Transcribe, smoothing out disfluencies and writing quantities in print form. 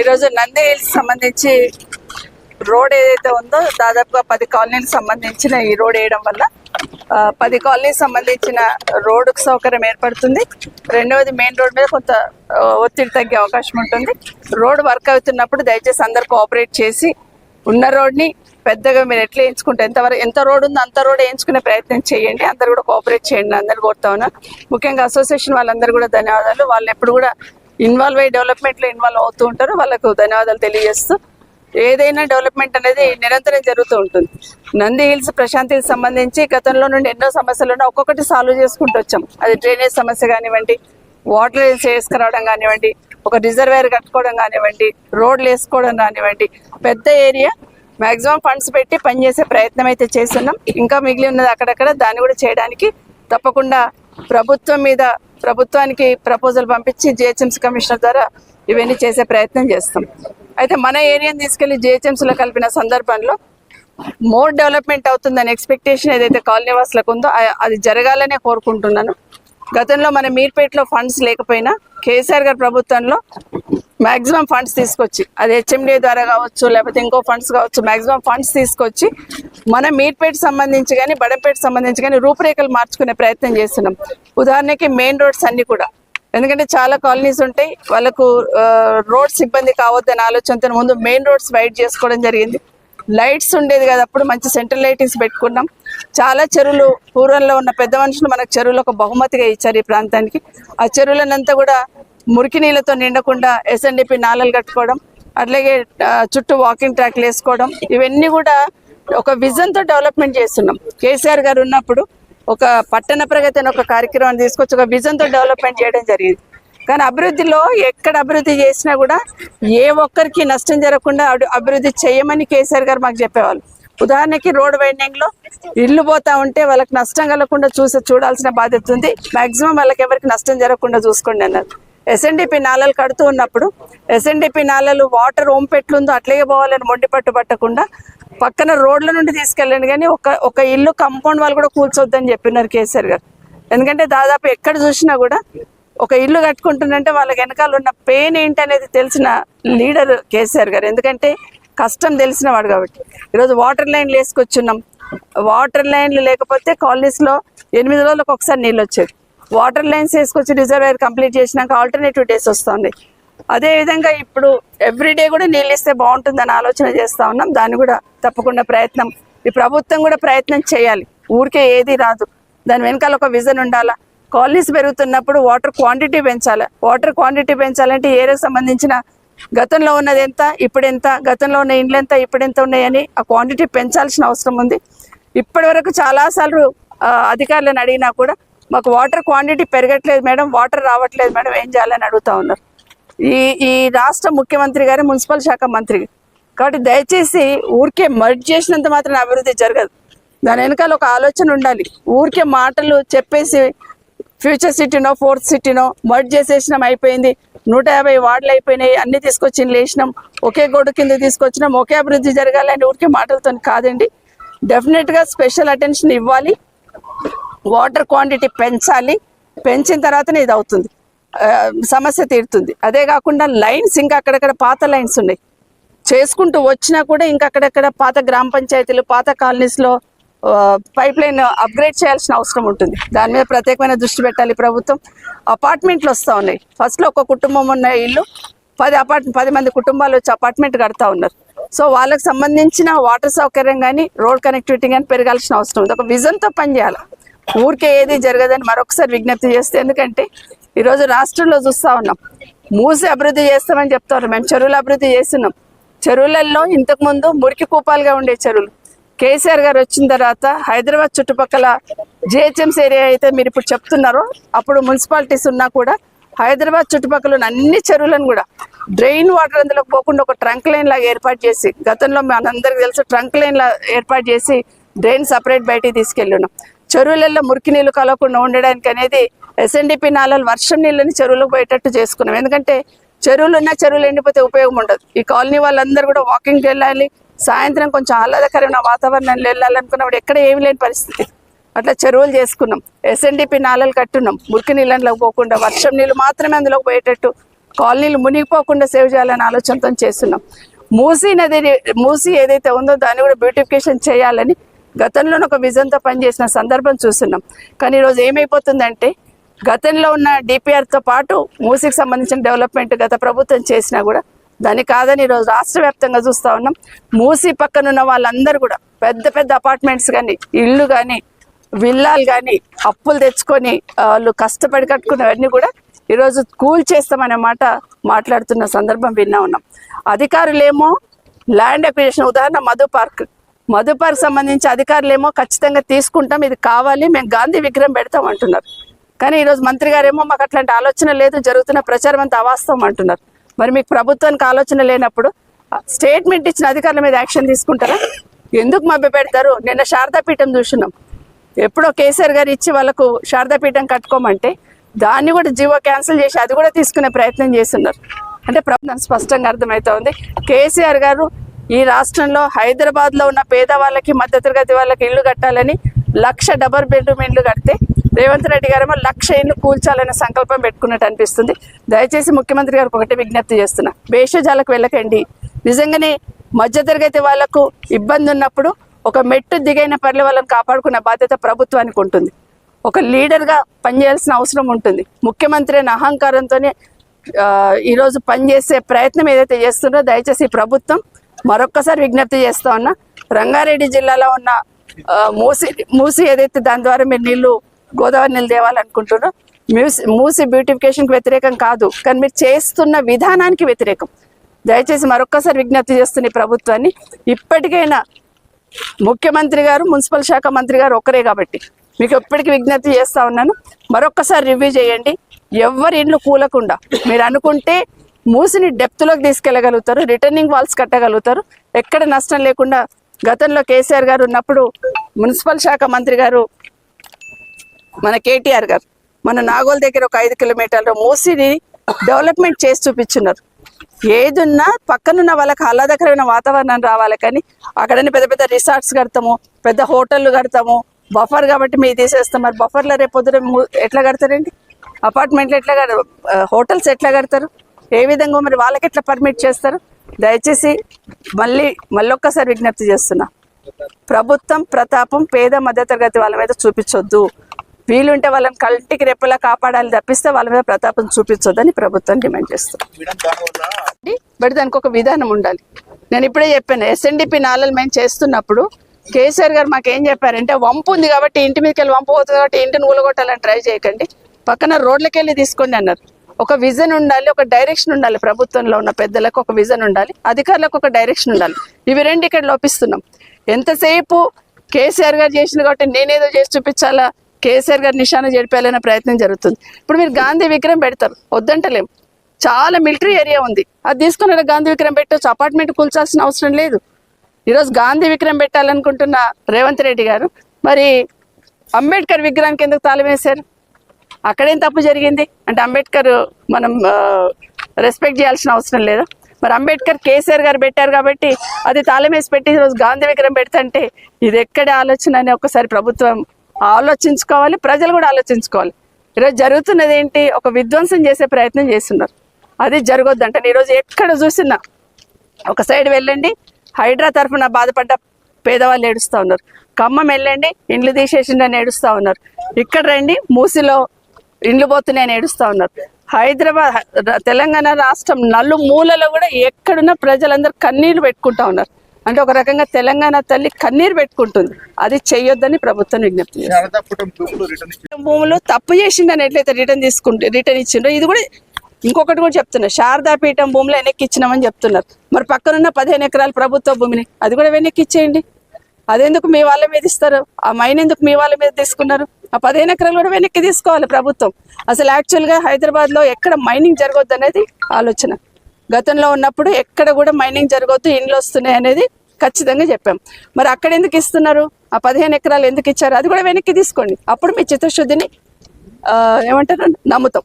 ఈరోజు నంది హిల్స్ సంబంధించి రోడ్ ఏదైతే ఉందో దాదాపుగా 10 కాలనీలకు సంబంధించిన ఈ రోడ్ వేయడం వల్ల 10 కాలనీకి సంబంధించిన రోడ్డుకు సౌకర్యం ఏర్పడుతుంది. రెండవది మెయిన్ రోడ్ మీద కొంత ఒత్తిడి తగ్గే అవకాశం ఉంటుంది. రోడ్ వర్క్ అవుతున్నప్పుడు దయచేసి అందరు కోఆపరేట్ చేసి ఉన్న రోడ్ని పెద్దగా మీరు ఎట్లా వేయించుకుంటే ఎంత రోడ్ ఉందో అంత రోడ్ వేయించుకునే ప్రయత్నం చేయండి. అందరు కూడా కోఆపరేట్ చేయండి. అందరు కోరుతా ఉన్నా. ముఖ్యంగా అసోసియేషన్ వాళ్ళందరూ కూడా ధన్యవాదాలు. వాళ్ళు ఎప్పుడు కూడా ఇన్వాల్వ్ అయ్యి డెవలప్మెంట్లో ఇన్వాల్వ్ అవుతూ ఉంటారు. వాళ్ళకు ధన్యవాదాలు తెలియజేస్తూ ఏదైనా డెవలప్మెంట్ అనేది నిరంతరం జరుగుతూ ఉంటుంది. నంది హిల్స్ ప్రశాంత్ హిల్స్ సంబంధించి గతంలో నుండి ఎన్నో సమస్యలు ఉన్నాయి. ఒక్కొక్కటి సాల్వ్ చేసుకుంటూ వచ్చాం. అది డ్రైనేజ్ సమస్య కానివ్వండి, వాటర్ చేసుకురావడం కానివ్వండి, ఒక రిజర్వేర్ కట్టుకోవడం కానివ్వండి, రోడ్లు వేసుకోవడం కానివ్వండి, పెద్ద ఏరియా మ్యాక్సిమం ఫండ్స్ పెట్టి పనిచేసే ప్రయత్నం అయితే చేస్తున్నాం. ఇంకా మిగిలి ఉన్నది అక్కడక్కడ. దాన్ని కూడా చేయడానికి తప్పకుండా ప్రభుత్వానికి ప్రపోజల్ పంపించి జిహెచ్ఎంసీ కమిషనర్ ద్వారా ఇవన్నీ చేసే ప్రయత్నం చేస్తాం. అయితే మన ఏరియాని తీసుకెళ్లి జిహెచ్ఎంసీలో కలిపిన సందర్భంలో మోర్ డెవలప్మెంట్ అవుతుందనే ఎక్స్పెక్టేషన్ ఏదైతే కాలనీ వాసులకు ఉందో అది జరగాలనే కోరుకుంటున్నాను. గతంలో మన మీర్పేటలో ఫండ్స్ లేకపోయినా కేసీఆర్ గారి ప్రభుత్వంలో మ్యాక్సిమం ఫండ్స్ తీసుకొచ్చి, అది హెచ్ఎండిఏ ద్వారా కావచ్చు, లేకపోతే ఇంకో ఫండ్స్ కావచ్చు, మ్యాక్సిమం ఫండ్స్ తీసుకొచ్చి మన మీర్పేట సంబంధించి కానీ బడంపేట సంబంధించి కానీ రూపురేఖలు మార్చుకునే ప్రయత్నం చేస్తున్నాం. ఉదాహరణకి మెయిన్ రోడ్స్ అన్ని కూడా, ఎందుకంటే చాలా కాలనీస్ ఉంటాయి, వాళ్ళకు రోడ్స్ ఇబ్బంది కావద్దనే ఆలోచనతో ముందు మెయిన్ రోడ్స్ వైడ్ చేసుకోవడం జరిగింది. లైట్స్ ఉండేది కదా, అప్పుడు మంచి సెంట్రల్ లైటింగ్స్ పెట్టుకున్నాం. చాలా చెరువులు పూర్వంలో ఉన్న పెద్ద మనుషులు మనకు చెరువులు ఒక బహుమతిగా ఇచ్చారు ఈ ప్రాంతానికి. ఆ చెరువులనంతా కూడా మురికి నీళ్ళతో నిండకుండా ఎస్ఎన్డిపి నాలలు కట్టుకోవడం, అట్లాగే చుట్టూ వాకింగ్ ట్రాక్లు వేసుకోవడం, ఇవన్నీ కూడా ఒక విజన్తో డెవలప్మెంట్ చేస్తున్నాం. కేసీఆర్ గారు ఉన్నప్పుడు ఒక పట్టణ ప్రగతి అని ఒక కార్యక్రమాన్ని తీసుకొచ్చి ఒక విజన్తో డెవలప్మెంట్ చేయడం జరిగింది. కానీ అభివృద్ధిలో ఎక్కడ అభివృద్ధి చేసినా కూడా ఏ ఒక్కరికి నష్టం జరగకుండా అభివృద్ధి చేయమని కేసీఆర్ గారు మాకు చెప్పేవాళ్ళు. ఉదాహరణకి రోడ్ వైండింగ్లో ఇల్లు పోతా ఉంటే వాళ్ళకి నష్టం కలగకుండా చూడాల్సిన బాధ్యత ఉంది. మ్యాక్సిమం వాళ్ళకి ఎవరికి నష్టం జరగకుండా చూసుకోండి అన్నారు. ఎస్ఎన్డిపి నాలలు కడుతూ ఉన్నప్పుడు ఎస్ఎన్డిపి నాలలు వాటర్ ఓంపెట్లుందో అట్లాగే పోవాలని మొండి పట్టకుండా పక్కన రోడ్ల నుండి తీసుకెళ్ళండి, కానీ ఒక ఇల్లు కాంపౌండ్ వాళ్ళు కూడా కూల్చొద్దని చెప్పినారు కేసీఆర్ గారు. ఎందుకంటే దాదాపు ఎక్కడ చూసినా కూడా ఒక ఇల్లు కట్టుకుంటుందంటే వాళ్ళకి వెనకాల ఉన్న పెయిన్ ఏంటనేది తెలిసిన లీడర్ కేసీఆర్ గారు. ఎందుకంటే కష్టం తెలిసిన వాడు కాబట్టి. ఈరోజు వాటర్ లైన్లు వేసుకొచ్చున్నాం. వాటర్ లైన్లు లేకపోతే కాలనీస్లో 8 రోజులకు ఒకసారి నీళ్ళు వచ్చేది. వాటర్ లైన్స్ వేసుకొచ్చి రిజర్వేర్ కంప్లీట్ చేసినాక ఆల్టర్నేటివ్ డేస్ వస్తుంది. అదేవిధంగా ఇప్పుడు ఎవ్రీడే కూడా నీళ్ళు ఇస్తే బాగుంటుందని ఆలోచన చేస్తూ ఉన్నాం. దాన్ని కూడా తప్పకుండా ప్రయత్నం, ఈ ప్రభుత్వం కూడా ప్రయత్నం చేయాలి. ఊరికే ఏది రాదు, దాని వెనకాల ఒక విజన్ ఉండాలా. కాలనీస్ పెరుగుతున్నప్పుడు వాటర్ క్వాంటిటీ పెంచాలి. వాటర్ క్వాంటిటీ పెంచాలంటే ఏరియాకి సంబంధించిన గతంలో ఉన్నది ఎంత, ఇప్పుడు ఎంత, గతంలో ఉన్న ఇండ్లు ఎంత, ఇప్పుడు ఎంత ఉన్నాయని ఆ క్వాంటిటీ పెంచాల్సిన అవసరం ఉంది. ఇప్పటి వరకు చాలాసార్లు అధికారులను అడిగినా కూడా మాకు వాటర్ క్వాంటిటీ పెరగట్లేదు మేడం, వాటర్ రావట్లేదు మేడం, ఏం చేయాలని అడుగుతూ ఉన్నారు. ఈ రాష్ట్ర ముఖ్యమంత్రి గారు మున్సిపల్ శాఖ మంత్రి కాబట్టి దయచేసి ఊరికే మర్జ్ చేసినంత మాత్రం అభివృద్ధి జరగదు. దాని వెనకాల ఒక ఆలోచన ఉండాలి. ఊరికే మాటలు చెప్పేసి ఫ్యూచర్ సిటీనో ఫోర్త్ సిటీనో మర్జ్ చేసేసినాం, అయిపోయింది, 150 వార్డులు అయిపోయినాయి, అన్ని తీసుకొచ్చి వేసినాం, ఒకే గొడ్డు కింద తీసుకొచ్చినాం, ఒకే అభివృద్ధి జరగాలని ఊరికే మాటలతో కాదండి. డెఫినెట్గా స్పెషల్ అటెన్షన్ ఇవ్వాలి. వాటర్ క్వాంటిటీ పెంచాలి. పెంచిన తర్వాతనే ఇది అవుతుంది, సమస్య తీరుతుంది. అదే కాకుండా లైన్స్ ఇంకా అక్కడక్కడ పాత లైన్స్ ఉన్నాయి, చేసుకుంటూ వచ్చినా కూడా ఇంకా అక్కడక్కడ పాత గ్రామ పంచాయతీలు, పాత కాలనీస్లో పైప్ లైన్ అప్గ్రేడ్ చేయాల్సిన అవసరం ఉంటుంది. దాని మీద ప్రత్యేకమైన దృష్టి పెట్టాలి ప్రభుత్వం. అపార్ట్మెంట్లు వస్తూ ఉన్నాయి. ఫస్ట్లో ఒక కుటుంబం ఉన్న ఇల్లు 10 మంది కుటుంబాలు వచ్చి అపార్ట్మెంట్ కడతా ఉన్నారు. సో వాళ్ళకి సంబంధించిన వాటర్ సౌకర్యం కానీ రోడ్ కనెక్టివిటీ కానీ పెరగాల్సిన అవసరం ఉంది. ఒక విజన్తో పనిచేయాలి. ఊరికే ఏది జరగదని మరొకసారి విజ్ఞప్తి చేస్తే, ఎందుకంటే ఈరోజు రాష్ట్రంలో చూస్తూ ఉన్నాం, మూసి అభివృద్ధి చేస్తామని చెప్తారు. మేము చెరువులు అభివృద్ధి చేస్తున్నాం. చెరువులలో ఇంతకుముందు మురికి కూపాలుగా ఉండే చెరువులు కేసీఆర్ గారు వచ్చిన తర్వాత హైదరాబాద్ చుట్టుపక్కల జిహెచ్ఎంసీ ఏరియా అయితే మీరు ఇప్పుడు చెప్తున్నారో, అప్పుడు మున్సిపాలిటీస్ ఉన్నా కూడా హైదరాబాద్ చుట్టుపక్కల ఉన్న అన్ని చెరువులను కూడా డ్రైన్ వాటర్ అందులోకి పోకుండా ఒక ట్రంక్ లైన్ లాగా ఏర్పాటు చేసి, గతంలో మనందరికీ తెలుసు ట్రంక్ లైన్ లా ఏర్పాటు చేసి డ్రైన్ సపరేట్ బయటికి తీసుకెళ్ళున్నాం. చెరువులలో మురికి నీళ్ళు కలవకుండా ఉండడానికి అనేది ఎస్ఎన్డిపి నాలలు వర్షం నీళ్ళని చెరువులకు పోయేటట్టు చేసుకున్నాం. ఎందుకంటే చెరువులు ఉన్న చెరువులు ఎండిపోతే ఉపయోగం ఉండదు. ఈ కాలనీ వాళ్ళందరూ కూడా వాకింగ్కి వెళ్ళాలి, సాయంత్రం కొంచెం ఆహ్లాదకరమైన వాతావరణంలో వెళ్ళాలనుకున్నప్పుడు ఎక్కడ ఏమి లేని పరిస్థితి. అట్లా చెరువులు చేసుకున్నాం. ఎస్ఎన్డిపి నాలలు కట్టున్నాం. మురికి నీళ్ళలోకి పోకుండా వర్షం నీళ్ళు మాత్రమే అందులోకి పోయేటట్టు కాలనీలు మునిగిపోకుండా సేవ్ చేయాలనే ఆలోచనతో చేస్తున్నాం. మూసీ ఏదైతే ఉందో దాన్ని కూడా బ్యూటిఫికేషన్ చేయాలని గతంలోనే ఒక విజన్తో పనిచేసిన సందర్భం చూస్తున్నాం. కానీ ఈరోజు ఏమైపోతుందంటే గతంలో ఉన్న డిపిఆర్తో పాటు మూసీకి సంబంధించిన డెవలప్మెంట్ గత ప్రభుత్వం చేసినా కూడా దాన్ని కాదని ఈరోజు రాష్ట్ర వ్యాప్తంగా చూస్తూ ఉన్నాం. మూసీ పక్కన ఉన్న వాళ్ళందరూ కూడా పెద్ద పెద్ద అపార్ట్మెంట్స్ కానీ ఇళ్ళు కానీ విల్లాలు కానీ అప్పులు తెచ్చుకొని వాళ్ళు కష్టపడి కట్టుకున్నవన్నీ కూడా ఈరోజు కూల్ చేస్తామనే మాట మాట్లాడుతున్న సందర్భం విన్నా ఉన్నాం. అధికారులేమో ల్యాండ్ అక్విజిషన్, ఉదాహరణ మధు పార్క్ సంబంధించి అధికారులేమో ఖచ్చితంగా తీసుకుంటాం, ఇది కావాలి, మేము గాంధీ విగ్రహం పెడతాం అంటున్నారు. కానీ ఈరోజు మంత్రి గారేమో మాకు అట్లాంటి ఆలోచన లేదు, జరుగుతున్న ప్రచారం అంతా అవాస్తవం అంటున్నారు. మరి మీకు ప్రభుత్వానికి ఆలోచన లేనప్పుడు స్టేట్మెంట్ ఇచ్చిన అధికారుల మీద యాక్షన్ తీసుకుంటారా? ఎందుకు మభ్య పెడతారు? నిన్న శారదాపీఠం చూస్తున్నాం. ఎప్పుడో కేసీఆర్ గారు ఇచ్చి వాళ్ళకు శారదాపీఠం కట్టుకోమంటే దాన్ని కూడా జీవో క్యాన్సిల్ చేసి అది కూడా తీసుకునే ప్రయత్నం చేస్తున్నారు. అంటే ప్రభుత్వం స్పష్టంగా అర్థమవుతా ఉంది. కేసీఆర్ గారు ఈ రాష్ట్రంలో హైదరాబాద్లో ఉన్న పేదవాళ్ళకి మధ్యతరగతి వాళ్ళకి ఇల్లు కట్టాలని 1,00,000 డబుల్ బెడ్రూమ్ ఇల్లు కడితే రేవంత్ రెడ్డి గారేమో 1,00,000 ఇల్లు కూల్చాలనే సంకల్పం పెట్టుకున్నట్టు అనిపిస్తుంది. దయచేసి ముఖ్యమంత్రి గారికి ఒకటే విజ్ఞప్తి చేస్తున్నా, భేషజాలకు వెళ్ళకండి. నిజంగానే మధ్యతరగతి వాళ్లకు ఇబ్బంది ఉన్నప్పుడు ఒక మెట్టు దిగైన పర్లే వాళ్ళని కాపాడుకునే బాధ్యత ప్రభుత్వానికి ఉంటుంది. ఒక లీడర్గా పనిచేయాల్సిన అవసరం ఉంటుంది. ముఖ్యమంత్రి అనే అహంకారంతోనే ఈరోజు పనిచేసే ప్రయత్నం ఏదైతే చేస్తున్నారో దయచేసి ప్రభుత్వం మరొక్కసారి విజ్ఞప్తి చేస్తా ఉన్నా, రంగారెడ్డి జిల్లాలో ఉన్న మూసి ఏదైతే దాని ద్వారా మీరు గోదావరి నీళ్ళు తేవాలనుకుంటున్నారో మూసి బ్యూటిఫికేషన్కి వ్యతిరేకం కాదు, కానీ మీరు చేస్తున్న విధానానికి వ్యతిరేకం. దయచేసి మరొక్కసారి విజ్ఞప్తి చేస్తున్న ఈ ప్రభుత్వాన్ని ఇప్పటికైనా ముఖ్యమంత్రి గారు మున్సిపల్ శాఖ మంత్రి గారు ఒక్కరే కాబట్టి మీకు ఎప్పటికీ విజ్ఞప్తి చేస్తా ఉన్నాను, మరొక్కసారి రివ్యూ చేయండి. ఎవరి ఇండ్లు కూలకుండా మీరు అనుకుంటే మూసిని డెప్త్లోకి తీసుకెళ్ళగలుగుతారు, రిటర్నింగ్ వాల్స్ కట్టగలుగుతారు, ఎక్కడ నష్టం లేకుండా. గతంలో కేసీఆర్ గారు ఉన్నప్పుడు మున్సిపల్ శాఖ మంత్రి గారు మన కేటీఆర్ గారు మన నాగోల్ దగ్గర ఒక 5 కిలోమీటర్ల మూసిని డెవలప్మెంట్ చేసి చూపించున్నారు. ఏదున్నా పక్కనున్న వాళ్ళకి ఆహ్లాదకరమైన వాతావరణం రావాలి, కానీ అక్కడనే పెద్ద పెద్ద రిసార్ట్స్ కడతాము, పెద్ద హోటళ్ళు కడతాము, బఫర్ కాబట్టి మీరు తీసేస్తాం. మరి బఫర్లో రేపు పొద్దున ఎట్లా కడతారండి? అపార్ట్మెంట్లు ఎట్లా హోటల్స్ ఎట్లా కడతారు? ఏ విధంగా మరి వాళ్ళకి ఎట్లా పర్మిట్ చేస్తారు? దయచేసి మళ్ళొక్కసారి విజ్ఞప్తి చేస్తున్నా, ప్రభుత్వం ప్రతాపం పేద మధ్యతరగతి వాళ్ళ మీద చూపించొద్దు. వీలుంటే వాళ్ళని కంటికి రెప్పలా కాపాడాలి తప్పిస్తే వాళ్ళ మీద ప్రతాపం చూపించొద్దని ప్రభుత్వం డిమాండ్ చేస్తుంది. బట్ దానికి ఒక విధానం ఉండాలి. నేను ఇప్పుడే చెప్పాను, SNDP నాళాలు మేము చేస్తున్నప్పుడు కేసీఆర్ గారు మాకేం చెప్పారంటే, వంపు ఉంది కాబట్టి ఇంటి మీదకి వెళ్ళి వంపు పోతుంది కాబట్టి ఇంటిని ఊలగొట్టాలని ట్రై చేయకండి, పక్కన రోడ్లకి వెళ్ళి తీసుకోండి అన్నారు. ఒక విజన్ ఉండాలి, ఒక డైరెక్షన్ ఉండాలి. ప్రభుత్వంలో ఉన్న పెద్దలకు ఒక విజన్ ఉండాలి, అధికారులకు ఒక డైరెక్షన్ ఉండాలి. ఇవి రెండు ఇక్కడ లోపిస్తున్నాం. ఎంతసేపు కేసీఆర్ గారు చేసింది కాబట్టి నేనేదో చేసి చూపించాలా, కేసీఆర్ గారు నిశాన జరిపేయాలనే ప్రయత్నం జరుగుతుంది. ఇప్పుడు మీరు గాంధీ విగ్రహం పెడతారు, వద్దంటలేం. చాలా మిలిటరీ ఏరియా ఉంది, అది తీసుకుని గాంధీ విగ్రహం పెట్టవచ్చు, అపార్ట్మెంట్ కూల్చాల్సిన అవసరం లేదు. ఈరోజు గాంధీ విగ్రహం పెట్టాలనుకుంటున్న రేవంత్ రెడ్డి గారు మరి అంబేద్కర్ విగ్రహానికి ఎందుకు తాళం వేశారు? అక్కడేం తప్పు జరిగింది అంటే అంబేద్కర్ మనం రెస్పెక్ట్ చేయాల్సిన అవసరం లేదా? మరి అంబేద్కర్ కేసీఆర్ గారు పెట్టారు కాబట్టి అది తాళం వేసి పెట్టి ఈరోజు గాంధీ విగ్రహం పెడతంటే ఇది ఎక్కడ ఆలోచన అని ఒకసారి ప్రభుత్వం ఆలోచించుకోవాలి, ప్రజలు కూడా ఆలోచించుకోవాలి. ఈరోజు జరుగుతున్నది ఏంటి? ఒక విధ్వంసం చేసే ప్రయత్నం చేస్తున్నారు. అది జరగొద్దంటే ఈరోజు ఎక్కడ చూసినా ఒక సైడ్ వెళ్ళండి, హైడ్రా తరఫున బాధపడ్డ పేదవాళ్ళు ఏడుస్తూ ఉన్నారు. ఖమ్మం వెళ్ళండి, ఇండ్లు తీసేసిండని ఏడుస్తూ ఉన్నారు. ఇక్కడ రండి, మూసిలో ఇండ్లు పోతున్నాయని ఏడుస్తూ ఉన్నారు. హైదరాబాద్ తెలంగాణ రాష్ట్రం నలుమూలలో కూడా ఎక్కడున్న ప్రజలందరూ కన్నీళ్లు పెట్టుకుంటా ఉన్నారు. అంటే ఒక రకంగా తెలంగాణ తల్లి కన్నీరు పెట్టుకుంటుంది. అది చెయ్యొద్దని ప్రభుత్వం విజ్ఞప్తి చేస్తుంది. భూములు తప్పు చేసిందని ఎట్లయితే రిటర్న్ ఇచ్చిండ్రో ఇది కూడా ఇంకొకటి కూడా చెప్తున్నారు, శారదాపీఠం భూములు వెనక్కి ఇచ్చినామని చెప్తున్నారు. మరి పక్కనున్న 15 ఎకరాల ప్రభుత్వ భూమిని అది కూడా వెనక్కి ఇచ్చేయండి. అదెందుకు మీ వాళ్ళ మీద ఇస్తారు? ఆ మైన్ ఎందుకు మీ వాళ్ళ మీద తీసుకున్నారు? ఆ 15 ఎకరాలు కూడా వెనక్కి తీసుకోవాలి ప్రభుత్వం. అసలు యాక్చువల్గా హైదరాబాద్లో ఎక్కడ మైనింగ్ జరగొద్దు అనేది ఆలోచన. గతంలో ఉన్నప్పుడు ఎక్కడ కూడా మైనింగ్ జరగొద్దు, ఇండ్లు వస్తున్నాయి అనేది ఖచ్చితంగా చెప్పాం. మరి అక్కడ ఎందుకు ఇస్తున్నారు? ఆ 15 ఎకరాలు ఎందుకు ఇచ్చారు? అది కూడా వెనక్కి తీసుకోండి. అప్పుడు మీ చిత్తశుద్ధిని ఏమంటారు నమ్ముతాం.